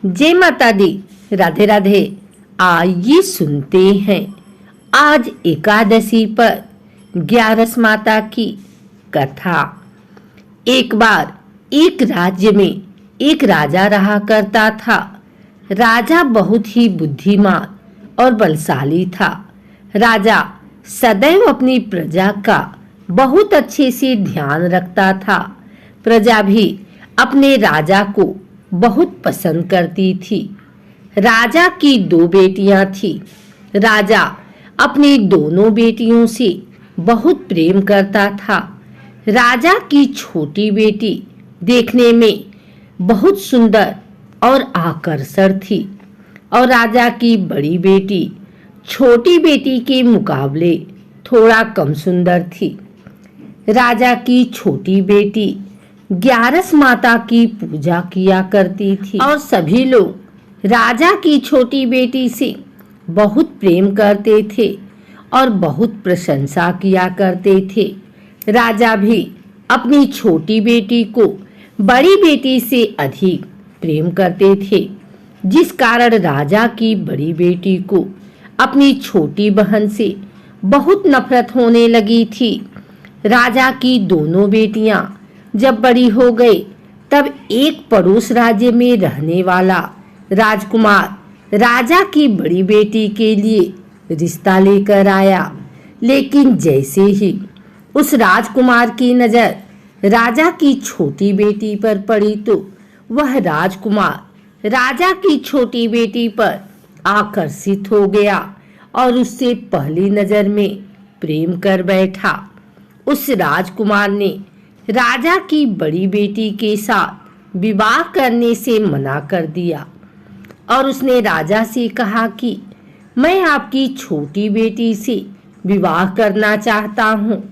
जय माता दी। राधे राधे। आइए सुनते हैं आज एकादशी पर ग्यारस माता की कथा। एक बार एक राज्य में एक राजा रहा करता था। राजा बहुत ही बुद्धिमान और बलशाली था। राजा सदैव अपनी प्रजा का बहुत अच्छे से ध्यान रखता था। प्रजा भी अपने राजा को बहुत पसंद करती थी। राजा की दो बेटियां थी। राजा अपनी दोनों बेटियों से बहुत प्रेम करता था। राजा की छोटी बेटी देखने में बहुत सुंदर और आकर्षक थी और राजा की बड़ी बेटी छोटी बेटी के मुकाबले थोड़ा कम सुंदर थी। राजा की छोटी बेटी ग्यारस माता की पूजा किया करती थी और सभी लोग राजा की छोटी बेटी से बहुत प्रेम करते थे और बहुत प्रशंसा किया करते थे। राजा भी अपनी छोटी बेटी को बड़ी बेटी से अधिक प्रेम करते थे, जिस कारण राजा की बड़ी बेटी को अपनी छोटी बहन से बहुत नफरत होने लगी थी। राजा की दोनों बेटियां जब बड़ी हो गई तब एक पड़ोस राज्य में रहने वाला राजकुमार राजा की बड़ी बेटी के लिए रिश्ता लेकर आया। लेकिन जैसे ही उस राजकुमार की नजर राजा की छोटी बेटी पर पड़ी तो वह राजकुमार राजा की छोटी बेटी पर आकर्षित हो गया और उससे पहली नजर में प्रेम कर बैठा। उस राजकुमार ने राजा की बड़ी बेटी के साथ विवाह करने से मना कर दिया और उसने राजा से कहा कि मैं आपकी छोटी बेटी से विवाह करना चाहता हूँ।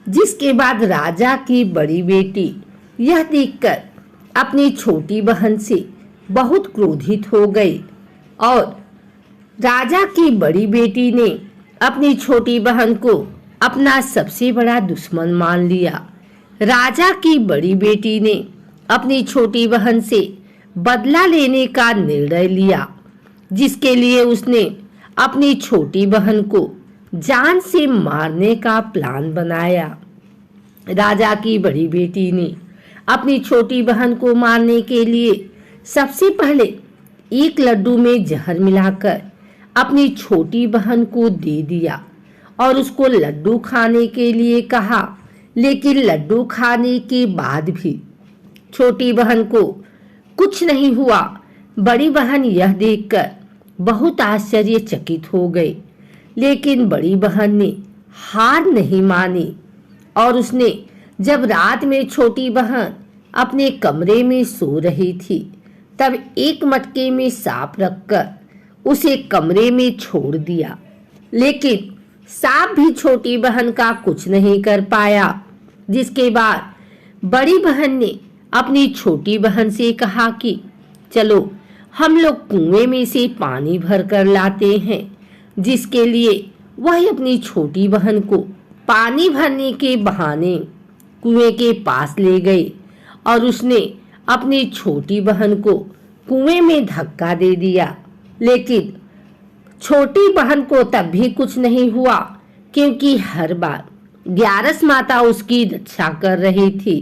जिसके बाद राजा की बड़ी बेटी यह देखकर अपनी छोटी बहन से बहुत क्रोधित हो गई और राजा की बड़ी बेटी ने अपनी छोटी बहन को अपना सबसे बड़ा दुश्मन मान लिया। राजा की बड़ी बेटी ने अपनी छोटी बहन से बदला लेने का निर्णय लिया, जिसके लिए उसने अपनी छोटी बहन को जान से मारने का प्लान बनाया। राजा की बड़ी बेटी ने अपनी छोटी बहन को मारने के लिए सबसे पहले एक लड्डू में जहर मिलाकर अपनी छोटी बहन को दे दिया और उसको लड्डू खाने के लिए कहा। लेकिन लड्डू खाने के बाद भी छोटी बहन को कुछ नहीं हुआ। बड़ी बहन यह देखकर बहुत आश्चर्यचकित हो गई, लेकिन बड़ी बहन ने हार नहीं मानी और उसने जब रात में छोटी बहन अपने कमरे में सो रही थी तब एक मटके में सांप रखकर उसे कमरे में छोड़ दिया। लेकिन सांप भी छोटी बहन का कुछ नहीं कर पाया। जिसके बाद बड़ी बहन ने अपनी छोटी बहन से कहा कि चलो हम लोग कुएं में से पानी भर कर लाते हैं। जिसके लिए वह अपनी छोटी बहन को पानी भरने के बहाने कुएं के पास ले गई और उसने अपनी छोटी बहन को कुएं में धक्का दे दिया। लेकिन छोटी बहन को तब भी कुछ नहीं हुआ, क्योंकि हर बार ग्यारस माता उसकी रक्षा कर रही थी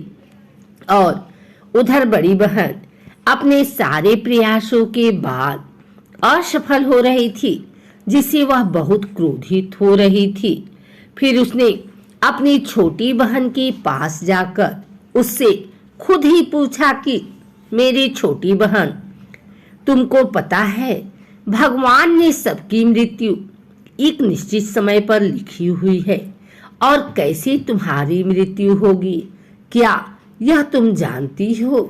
और उधर बड़ी बहन अपने सारे प्रयासों के बाद असफल हो रही थी, जिससे वह बहुत क्रोधित हो रही थी। फिर उसने अपनी छोटी बहन के पास जाकर उससे खुद ही पूछा कि मेरी छोटी बहन, तुमको पता है भगवान ने सबकी मृत्यु एक निश्चित समय पर लिखी हुई है और कैसे तुम्हारी मृत्यु होगी, क्या यह तुम जानती हो?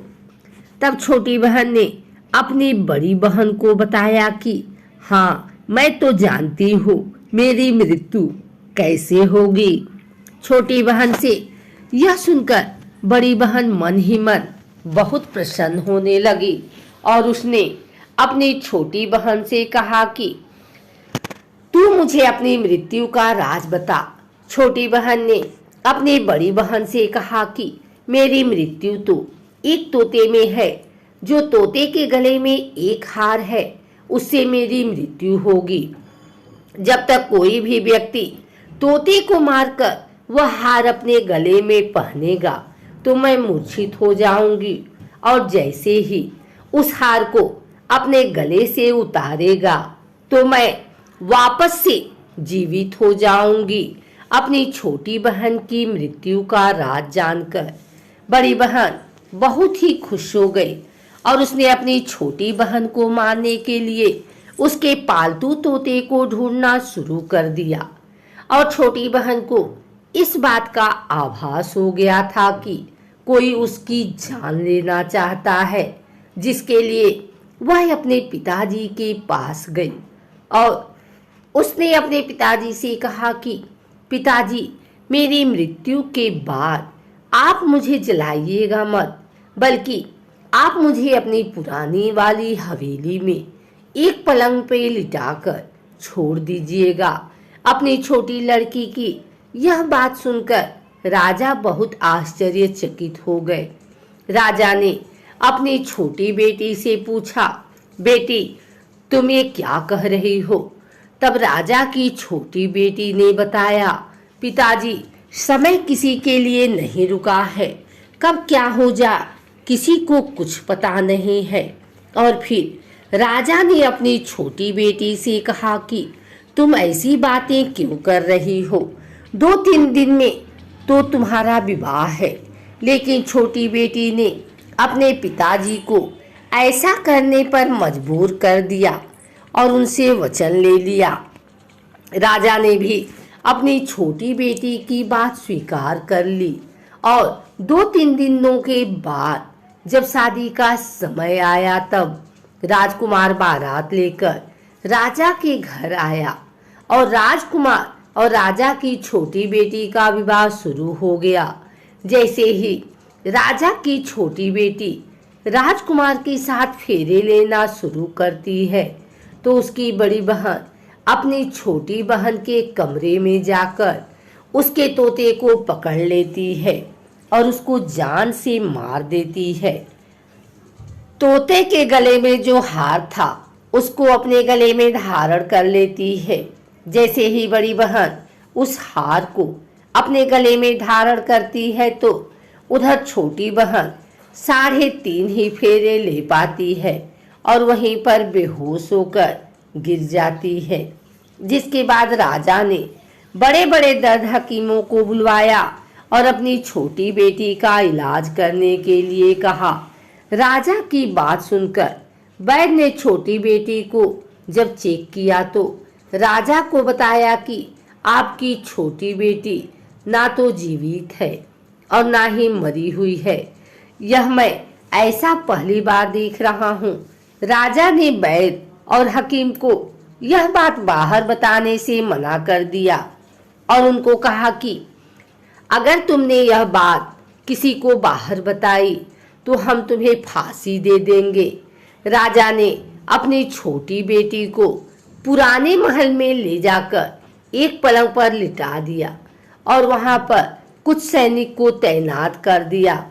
तब छोटी बहन ने अपनी बड़ी बहन को बताया कि हाँ, मैं तो जानती हूँ मेरी मृत्यु कैसे होगी। छोटी बहन से यह सुनकर बड़ी बहन मन ही मन बहुत प्रसन्न होने लगी और उसने अपनी छोटी बहन से कहा कि तू मुझे अपनी मृत्यु का राज बता। छोटी बहन ने अपनी बड़ी बहन से कहा कि मेरी मृत्यु तो एक तोते में है, जो तोते के गले में एक हार है उससे मेरी मृत्यु होगी। जब तक कोई भी व्यक्ति तोते को मारकर वह हार अपने गले में पहनेगा तो मैं मूर्छित हो जाऊंगी, और जैसे ही उस हार को अपने गले से उतारेगा तो मैं वापस से जीवित हो जाऊंगी। अपनी छोटी बहन की मृत्यु का राज जानकर बड़ी बहन बहुत ही खुश हो गई और उसने अपनी छोटी बहन को मारने के लिए उसके पालतू तोते को ढूंढना शुरू कर दिया। और छोटी बहन को इस बात का आभास हो गया था कि कोई उसकी जान लेना चाहता है, जिसके लिए वह अपने पिताजी के पास गई और उसने अपने पिताजी से कहा कि पिताजी, मेरी मृत्यु के बाद आप मुझे जलाइएगा मत, बल्कि आप मुझे अपनी पुरानी वाली हवेली में एक पलंग पे लिटाकर छोड़ दीजिएगा। अपनी छोटी लड़की की यह बात सुनकर राजा बहुत आश्चर्यचकित हो गए। राजा ने अपनी छोटी बेटी से पूछा, बेटी, तुम ये क्या कह रही हो? तब राजा की छोटी बेटी ने बताया, पिताजी, समय किसी के लिए नहीं रुका है, कब क्या हो जा किसी को कुछ पता नहीं है। और फिर राजा ने अपनी छोटी बेटी से कहा कि तुम ऐसी बातें क्यों कर रही हो? 2-3 दिन में तो तुम्हारा विवाह है। लेकिन छोटी बेटी ने अपने पिताजी को ऐसा करने पर मजबूर कर दिया और उनसे वचन ले लिया। राजा ने भी अपनी छोटी बेटी की बात स्वीकार कर ली और 2-3 दिनों के बाद जब शादी का समय आया तब राजकुमार बारात लेकर राजा के घर आया और राजकुमार और राजा की छोटी बेटी का विवाह शुरू हो गया। जैसे ही राजा की छोटी बेटी राजकुमार के साथ फेरे लेना शुरू करती है तो उसकी बड़ी बहन अपनी छोटी बहन के कमरे में जाकर उसके तोते को पकड़ लेती है और उसको जान से मार देती है। तोते के गले में जो हार था उसको अपने गले में धारण कर लेती है। जैसे ही बड़ी बहन उस हार को अपने गले में धारण करती है तो उधर छोटी बहन 3.5 ही फेरे ले पाती है और वहीं पर बेहोश होकर गिर जाती है। जिसके बाद राजा ने बड़े बड़े दर्द हकीमों को बुलवाया और अपनी छोटी बेटी का इलाज करने के लिए कहा। राजा की बात सुनकर वैद्य ने छोटी बेटी को जब चेक किया तो राजा को बताया कि आपकी छोटी बेटी ना तो जीवित है और ना ही मरी हुई है। यह मैं ऐसा पहली बार देख रहा हूँ। राजा ने वैद्य और हकीम को यह बात बाहर बताने से मना कर दिया और उनको कहा कि अगर तुमने यह बात किसी को बाहर बताई तो हम तुम्हें फांसी दे देंगे। राजा ने अपनी छोटी बेटी को पुराने महल में ले जाकर एक पलंग पर लिटा दिया और वहां पर कुछ सैनिक को तैनात कर दिया।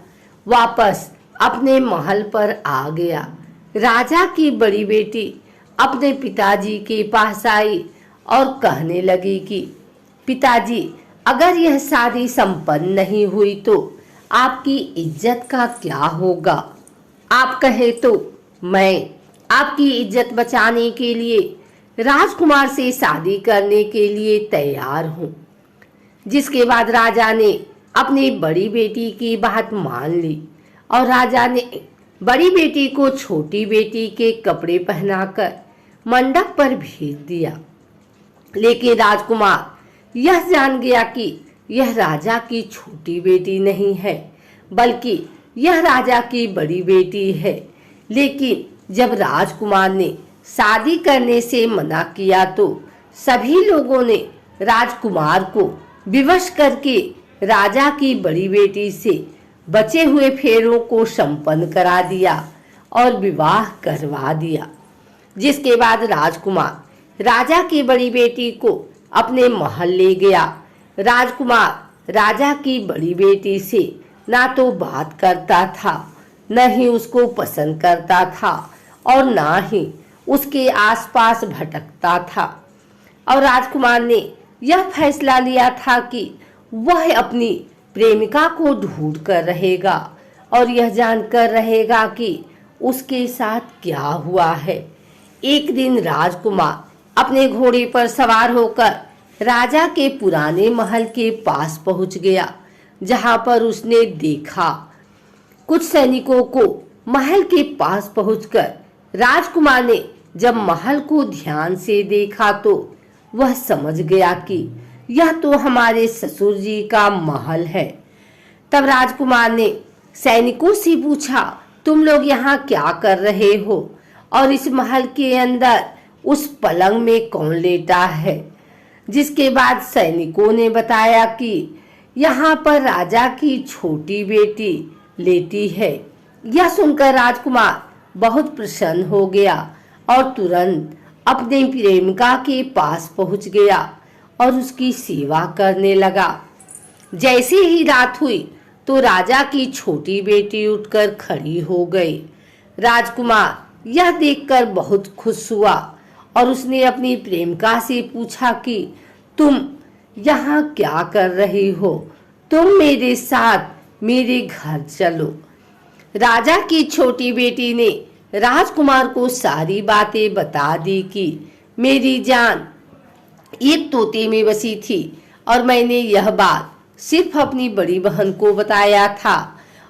वापस अपने महल पर आ गया। राजा की बड़ी बेटी अपने पिताजी के पास आई और कहने लगी कि पिताजी, अगर यह शादी संपन्न नहीं हुई तो आपकी इज्जत का क्या होगा? आप कहे तो मैं आपकी इज्जत बचाने के लिए राजकुमार से शादी करने के लिए तैयार हूँ। जिसके बाद राजा ने अपनी बड़ी बेटी की बात मान ली और राजा ने बड़ी बेटी को छोटी बेटी के कपड़े पहनाकर मंडप पर भेज दिया। लेकिन राजकुमार यह जान गया कि यह राजा की छोटी बेटी नहीं है, बल्कि यह राजा की बड़ी बेटी है। लेकिन जब राजकुमार ने शादी करने से मना किया तो सभी लोगों ने राजकुमार को विवश करके राजा की बड़ी बेटी से बचे हुए फेरों को संपन्न करा दिया और विवाह करवा दिया। जिसके बाद राजकुमार राजा की बड़ी बेटी को अपने महल ले गया। राजकुमार राजा की बड़ी बेटी से ना तो बात करता था, न ही उसको पसंद करता था और ना ही उसके आसपास भटकता था। और राजकुमार ने यह फैसला लिया था कि वह अपनी प्रेमिका को ढूंढ कर रहेगा और यह जानकर रहेगा कि उसके साथ क्या हुआ है। एक दिन राजकुमार अपने घोड़े पर सवार होकर राजा के पुराने महल के पास पहुंच गया, जहां पर उसने देखा कुछ सैनिकों को। महल के पास पहुंचकर राजकुमार ने जब महल को ध्यान से देखा तो वह समझ गया कि यह तो हमारे ससुर जी का महल है। तब राजकुमार ने सैनिकों से पूछा, तुम लोग यहाँ क्या कर रहे हो और इस महल के अंदर उस पलंग में कौन लेटा है? जिसके बाद सैनिकों ने बताया कि यहाँ पर राजा की छोटी बेटी लेटी है। यह सुनकर राजकुमार बहुत प्रसन्न हो गया और तुरंत अपने प्रेमिका के पास पहुंच गया और उसकी सेवा करने लगा। जैसे ही रात हुई तो राजा की छोटी बेटी उठकर खड़ी हो गई। राजकुमार यह देखकर बहुत खुश हुआ और उसने अपनी प्रेमिका से पूछा कि तुम यहाँ क्या कर रही हो? तुम मेरे साथ मेरे घर चलो। राजा की छोटी बेटी ने राजकुमार को सारी बातें बता दी कि मेरी जान एक तोते में बसी थी और मैंने यह बात सिर्फ अपनी बड़ी बहन को बताया था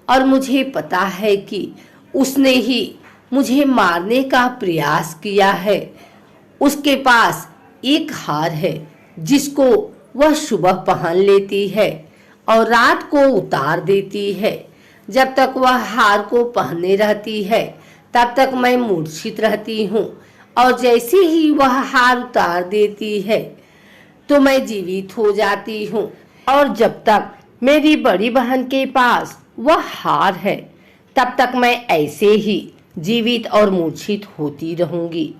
और मुझे पता है कि उसने ही मुझे मारने का प्रयास किया है। उसके पास एक हार है जिसको वह सुबह पहन लेती है और रात को उतार देती है। जब तक वह हार को पहने रहती है तब तक मैं मूर्छित रहती हूँ और जैसे ही वह हार उतार देती है तो मैं जीवित हो जाती हूँ। और जब तक मेरी बड़ी बहन के पास वह हार है तब तक मैं ऐसे ही जीवित और मूर्छित होती रहूंगी।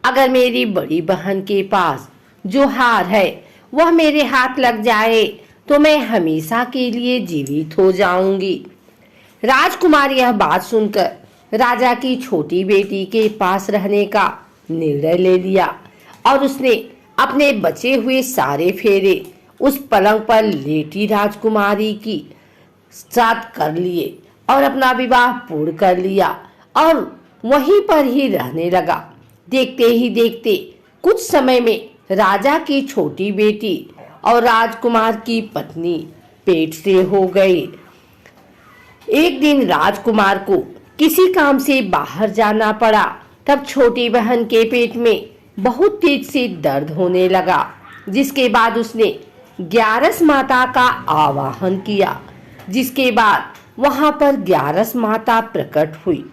अगर मेरी बड़ी बहन के पास जो हार है वह मेरे हाथ लग जाए तो मैं हमेशा के लिए जीवित हो जाऊंगी। राजकुमार यह बात सुनकर राजा की छोटी बेटी के पास रहने का निर्णय ले लिया और उसने अपने बचे हुए सारे फेरे उस पलंग पर लेटी राजकुमारी की साथ कर लिए और अपना विवाह पूर्ण कर लिया और वहीं पर ही रहने लगा। देखते ही देखते कुछ समय में राजा की छोटी बेटी और राजकुमार की पत्नी पेट से हो गई। एक दिन राजकुमार को किसी काम से बाहर जाना पड़ा। तब छोटी बहन के पेट में बहुत तेज से दर्द होने लगा, जिसके बाद उसने 11 माता का आवाहन किया। जिसके बाद वहां पर 11 माता प्रकट हुई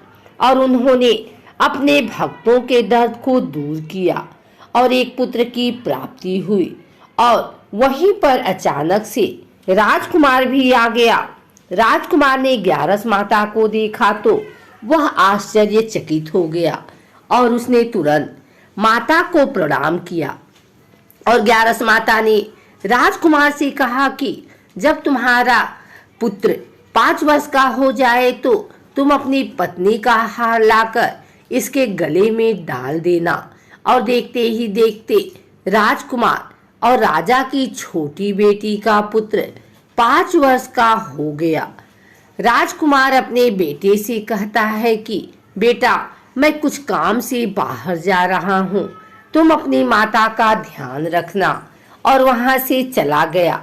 और उन्होंने अपने भक्तों के दर्द को दूर किया और एक पुत्र की प्राप्ति हुई। और वहीं पर अचानक से राजकुमार भी आ गया। राजकुमार ने 11 माता को देखा तो वह आश्चर्यचकित हो गया और उसने तुरंत माता को प्रणाम किया। और 11 माता ने राजकुमार से कहा कि जब तुम्हारा पुत्र 5 वर्ष का हो जाए तो तुम अपनी पत्नी का हार लाकर इसके गले में डाल देना। और देखते ही देखते राजकुमार और राजा की छोटी बेटी का पुत्र 5 वर्ष का हो गया। राजकुमार अपने बेटे से कहता है कि बेटा, मैं कुछ काम से बाहर जा रहा हूँ, तुम अपनी माता का ध्यान रखना। और वहां से चला गया।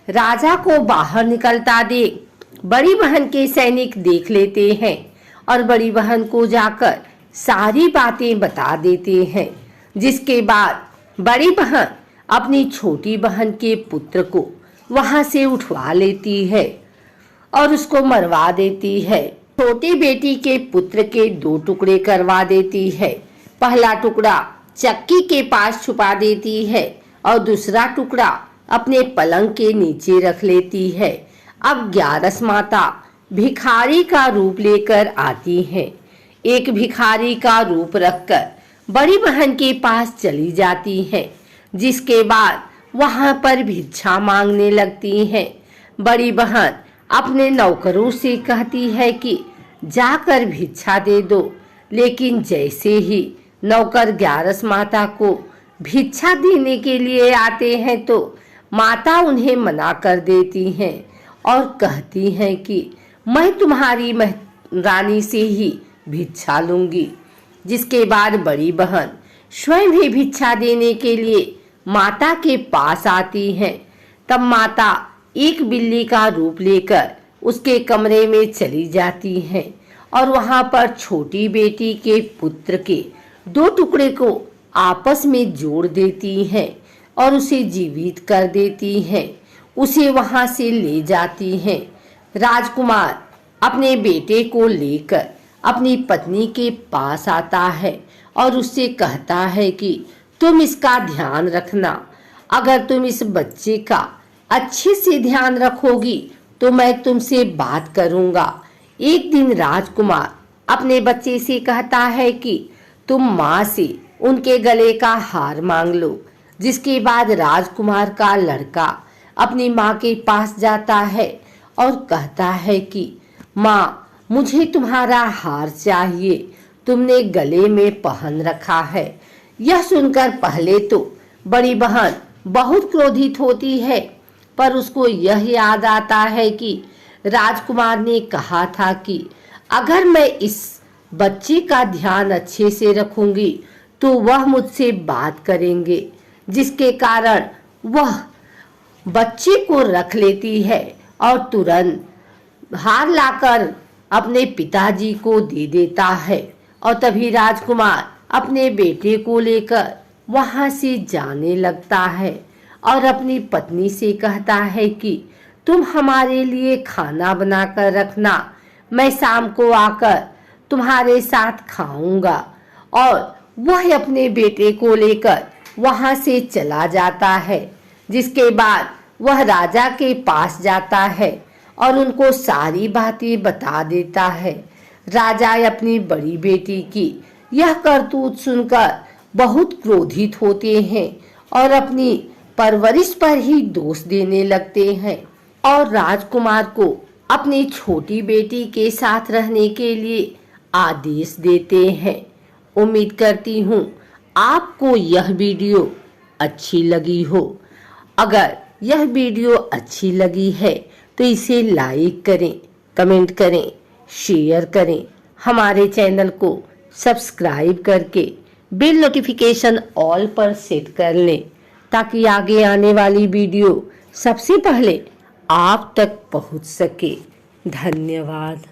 राजा को बाहर निकलता देख बड़ी बहन के सैनिक देख लेते हैं और बड़ी बहन को जाकर सारी बातें बता देते हैं। जिसके बाद बड़ी बहन अपनी छोटी बहन के पुत्र को वहां से उठवा लेती है और उसको मरवा देती है। छोटी बेटी के पुत्र के 2 टुकड़े करवा देती है। पहला टुकड़ा चक्की के पास छुपा देती है और दूसरा टुकड़ा अपने पलंग के नीचे रख लेती है। अब 11 माता भिखारी का रूप लेकर आती हैं। एक भिखारी का रूप रखकर बड़ी बहन के पास चली जाती हैं, जिसके बाद वहां पर भिक्षा मांगने लगती हैं। बड़ी बहन अपने नौकरों से कहती है कि जाकर भिक्षा दे दो। लेकिन जैसे ही नौकर ग्यारस माता को भिक्षा देने के लिए आते हैं तो माता उन्हें मना कर देती हैं और कहती हैं कि मैं तुम्हारी रानी से ही भिक्षा लूंगी। जिसके बाद बड़ी बहन स्वयं भी भिक्षा देने के लिए माता के पास आती हैं। तब माता एक बिल्ली का रूप लेकर उसके कमरे में चली जाती हैं और वहां पर छोटी बेटी के पुत्र के 2 टुकड़े को आपस में जोड़ देती हैं और उसे जीवित कर देती हैं। उसे वहां से ले जाती हैं। राजकुमार अपने बेटे को लेकर अपनी पत्नी के पास आता है और उससे कहता है कि तुम इसका ध्यान रखना। अगर तुम इस बच्चे का अच्छे से ध्यान रखोगी तो मैं तुमसे बात करूंगा। एक दिन राजकुमार अपने बच्चे से कहता है कि तुम माँ से उनके गले का हार मांग लो। जिसके बाद राजकुमार का लड़का अपनी माँ के पास जाता है और कहता है कि माँ, मुझे तुम्हारा हार चाहिए, तुमने गले में पहन रखा है। यह सुनकर पहले तो बड़ी बहन बहुत क्रोधित होती है, पर उसको यह याद आता है कि राजकुमार ने कहा था कि अगर मैं इस बच्चे का ध्यान अच्छे से रखूंगी तो वह मुझसे बात करेंगे। जिसके कारण वह बच्चे को रख लेती है और तुरंत हार लाकर अपने पिताजी को दे देता है। और तभी राजकुमार अपने बेटे को लेकर वहां से जाने लगता है और अपनी पत्नी से कहता है कि तुम हमारे लिए खाना बनाकर रखना, मैं शाम को आकर तुम्हारे साथ खाऊंगा। और वह अपने बेटे को लेकर वहां से चला जाता है। जिसके बाद वह राजा के पास जाता है और उनको सारी बातें बता देता है। राजा अपनी बड़ी बेटी की यह करतूत सुनकर बहुत क्रोधित होते हैं और अपनी परवरिश पर ही दोष देने लगते हैं और राजकुमार को अपनी छोटी बेटी के साथ रहने के लिए आदेश देते हैं। उम्मीद करती हूँ आपको यह वीडियो अच्छी लगी हो। अगर यह वीडियो अच्छी लगी है तो इसे लाइक करें, कमेंट करें, शेयर करें। हमारे चैनल को सब्सक्राइब करके बेल नोटिफिकेशन ऑल पर सेट कर लें ताकि आगे आने वाली वीडियो सबसे पहले आप तक पहुंच सके। धन्यवाद।